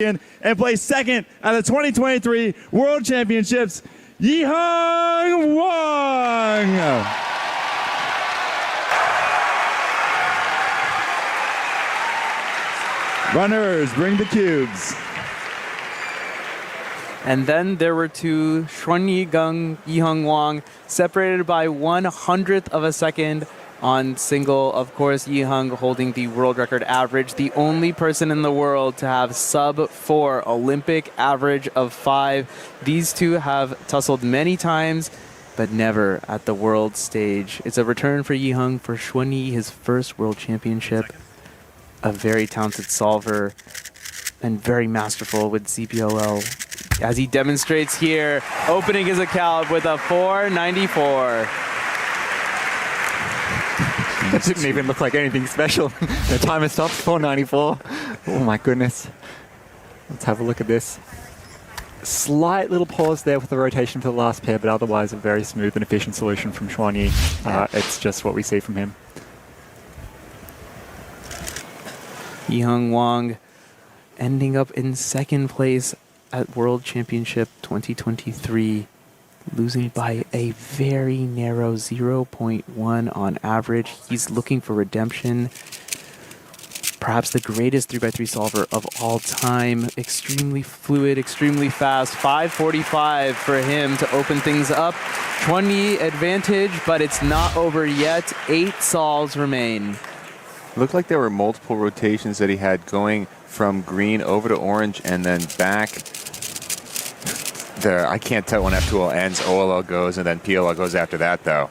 and placed second at the 2023 World Championships, Yiheng Wang. Runners, bring the cubes. And then there were two, Xuanyi, Yiheng Wang, separated by 1/100th of a second on single. Of course, Yiheng holding the world record average, the only person in the world to have sub-4 Olympic average of 5. These two have tussled many times, but never at the world stage. It's a return for Yiheng, for Xuanyi, his first world championship. A very talented solver and very masterful with ZBOL, as he demonstrates here, opening his account with a 494. That didn't even look like anything special. The timer stops, 494. Oh my goodness. Let's have a look at this. Slight little pause there with the rotation for the last pair, but otherwise a very smooth and efficient solution from Xuanyi. It's just what we see from him. Yiheng Wang ending up in second place at World Championship 2023, losing by a very narrow 0.1 on average. He's looking for redemption. Perhaps the greatest 3x3 solver of all time. Extremely fluid, extremely fast. 5:45 for him to open things up. Xuanyi advantage, but it's not over yet. 8 solves remain. Looked like there were multiple rotations that he had going from green over to orange and then back. There, I can't tell when F2L ends, OLL goes, and then PLL goes after that, though.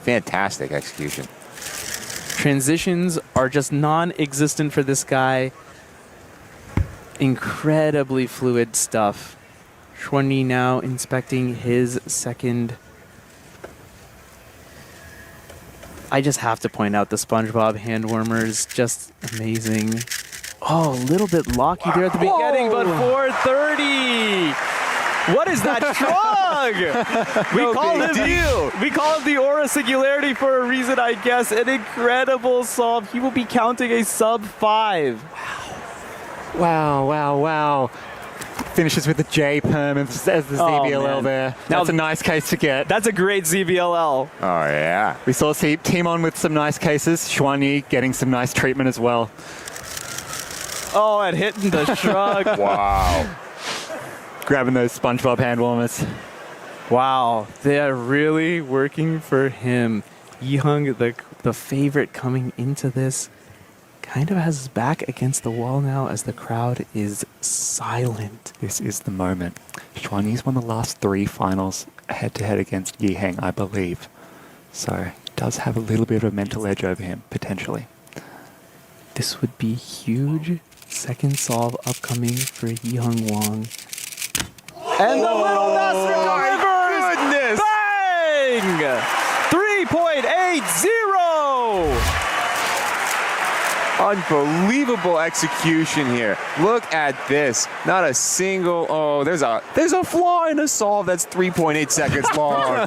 Fantastic execution. Transitions are just non-existent for this guy. Incredibly fluid stuff. Xuanyi now inspecting his second. I just have to point out the SpongeBob hand warmers, just amazing. Oh, a little bit locky there at the beginning, but 430. What is that shrug? We call it the aura singularity for a reason, I guess. An incredible solve. He will be counting a sub-5. Wow, wow, wow. Finishes with the J perm and says the ZBLL there. That's a nice case to get. That's a great ZBLL. Oh, yeah. We saw Team On with some nice cases. Xuanyi getting some nice treatment as well. Oh, and hitting the shrug. Wow. Grabbing those SpongeBob hand warmers. Wow, they're really working for him. Yiheng, the favorite coming into this, kind of has his back against the wall now as the crowd is silent. This is the moment. Xuanyi's won the last 3 finals head-to-head against Yiheng, I believe. So, does have a little bit of a mental edge over him, potentially. This would be huge. Second solve upcoming for Yiheng Wang. And the little Master delivers! Goodness! Bang! 3.80! Unbelievable execution here. Look at this. Not a single. Oh, there's a flaw in a solve that's 3.8 seconds long.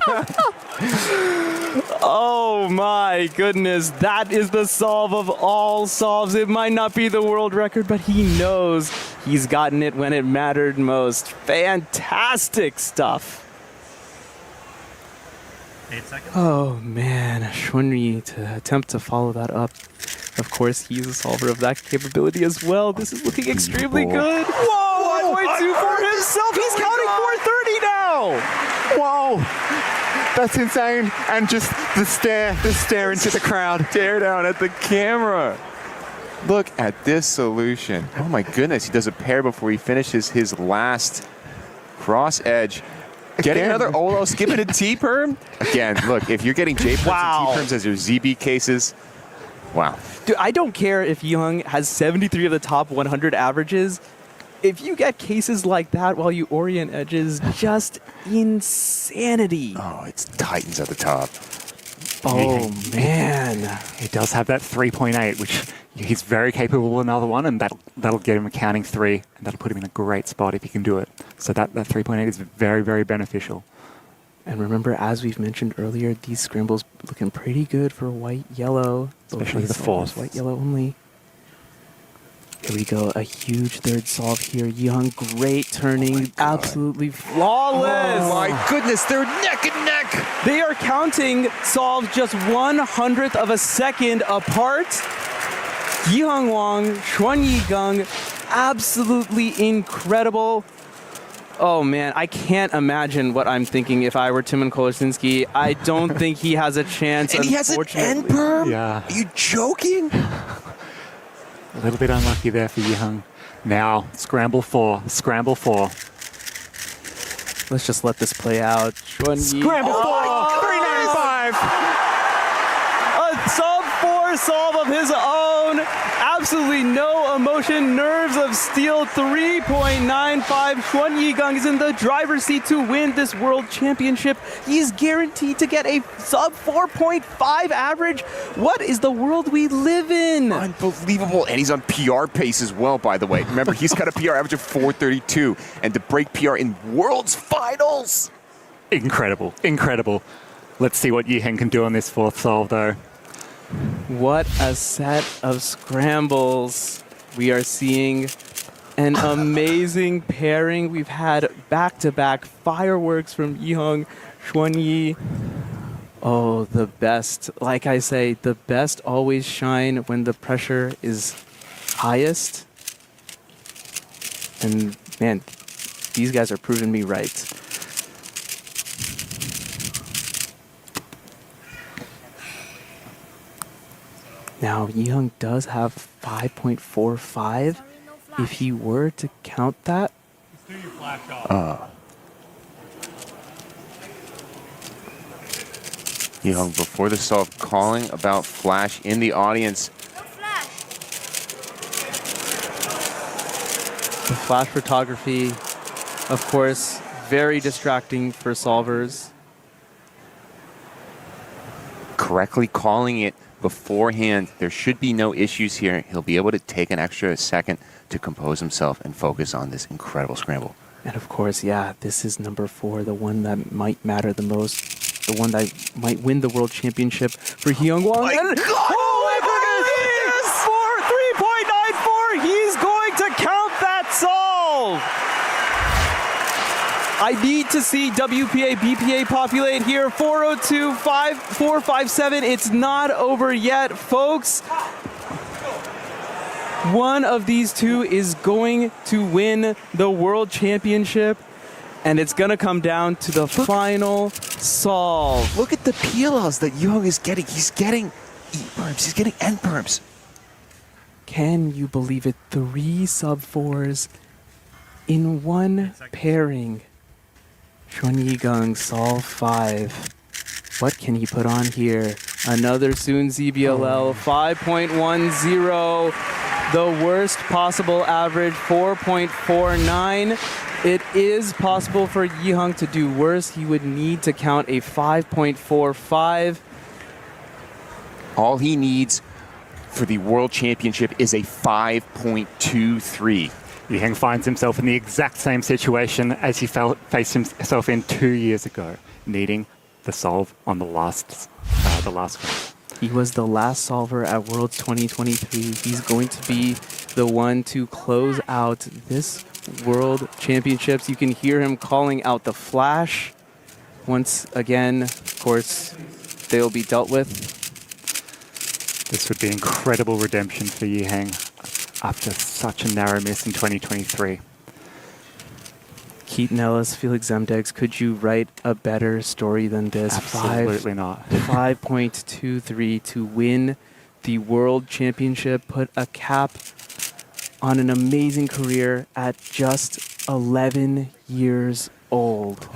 Oh my goodness, that is the solve of all solves. It might not be the world record, but he knows he's gotten it when it mattered most. Fantastic stuff. 8 seconds. Oh man, Xuanyi to attempt to follow that up. Of course, he's a solver of that capability as well. This is looking extremely good. Whoa, 1.2 for himself. He's counting 430 now. Whoa! That's insane. And just the stare into the crowd. Stare down at the camera. Look at this solution. Oh my goodness, he does a pair before he finishes his last cross edge. Getting another Olo, skipping a T-perm. Again, look, if you're getting J-perms and T-perms as your ZB cases, wow. Dude, I don't care if Yiheng has 73 of the top 100 averages. If you get cases like that while you orient edges, just insanity. Oh, it's Titans at the top. Oh, man. He does have that 3.8, which he's very capable of another one, and that'll get him accounting 3, and that'll put him in a great spot if he can do it. So that 3.8 is very, very beneficial. And remember, as we've mentioned earlier, these scrambles looking pretty good for white-yellow. Especially the fourth. White-yellow only. Here we go, a huge third solve here. Yiheng, great turning, absolutely flawless. Oh my goodness, they're neck and neck. They are counting solves just 1/100th of a second apart. Yiheng Wang, Xuanyi Gang, absolutely incredible. Oh man, I can't imagine what I'm thinking if I were Timon Kolosinski. I don't think he has a chance. And he has an end perm? Yeah. Are you joking? A little bit unlucky there for Yiheng. Now, scramble four. Let's just let this play out. Xuanyi. Scramble four! my 395! A sub-4 solve of his own. Absolutely no emotion. Nerves of steel. 3.95. Xuanyi Gang is in the driver's seat to win this world championship. He is guaranteed to get a sub 4.5 average. What is the world we live in? Unbelievable. And he's on PR pace as well, by the way. Remember, he's got a PR average of 432. And to break PR in World's Finals. Incredible, incredible. Let's see what Yiheng can do on this fourth solve, though. What a set of scrambles. We are seeing an amazing pairing. We've had back-to-back fireworks from Yiheng, Xuanyi. Oh, the best. Like I say, the best always shine when the pressure is highest. And man, these guys are proving me right. Now, Yiheng does have 5.45. If he were to count that, Yiheng, before the solve, calling about flash in the audience. the flash photography, of course, very distracting for solvers. Correctly calling it beforehand. There should be no issues here. He'll be able to take an extra second to compose himself and focus on this incredible scramble. And of course, yeah, this is number 4, the one that might matter the most, the one that might win the world championship for Yiheng Wang. My God! Oh my goodness! For 3.94, he's going to count that solve. I need to see WPA, BPA populate here. 402, 457. It's not over yet, folks. One of these two is going to win the world championship, and it's going to come down to the final solve. Look at the PLLs that Yiheng is getting. He's getting E-perms. He's getting N-perms. Can you believe it? 3 sub-4s in one pairing. Xuanyi Gang, solve 5. What can he put on here? Another Soon ZBLL, 5.10. The worst possible average, 4.49. It is possible for Yiheng to do worse. He would need to count a 5.45. All he needs for the World Championship is a 5.23. Yiheng finds himself in the exact same situation as he faced himself in 2 years ago, needing the solve on the last one. He was the last solver at Worlds 2023. He's going to be the one to close out this World Championships. You can hear him calling out the flash. Once again, of course, they'll be dealt with. This would be incredible redemption for Yiheng after such a narrow miss in 2023. Keaton Ellis, Felix Zemdegs, could you write a better story than this? Absolutely not. 5.23 to win the World Championship, put a cap on an amazing career at just 11 years old.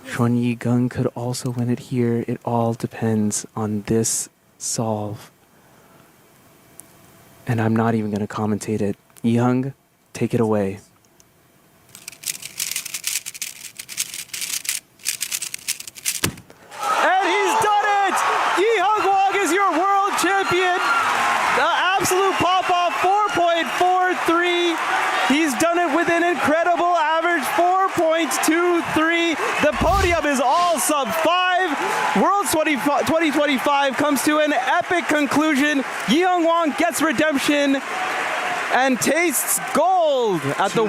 Xuanyi Gang could also win it here. It all depends on this solve. And I'm not even going to commentate it. Yiheng, take it away. And he's done it! Yiheng Wang is your world champion. The absolute pop-off, 4.43. He's done it with an incredible average, 4.23. The podium is all sub 5. Worlds 2025 comes to an epic conclusion. Yiheng Wang gets redemption. and tastes gold at the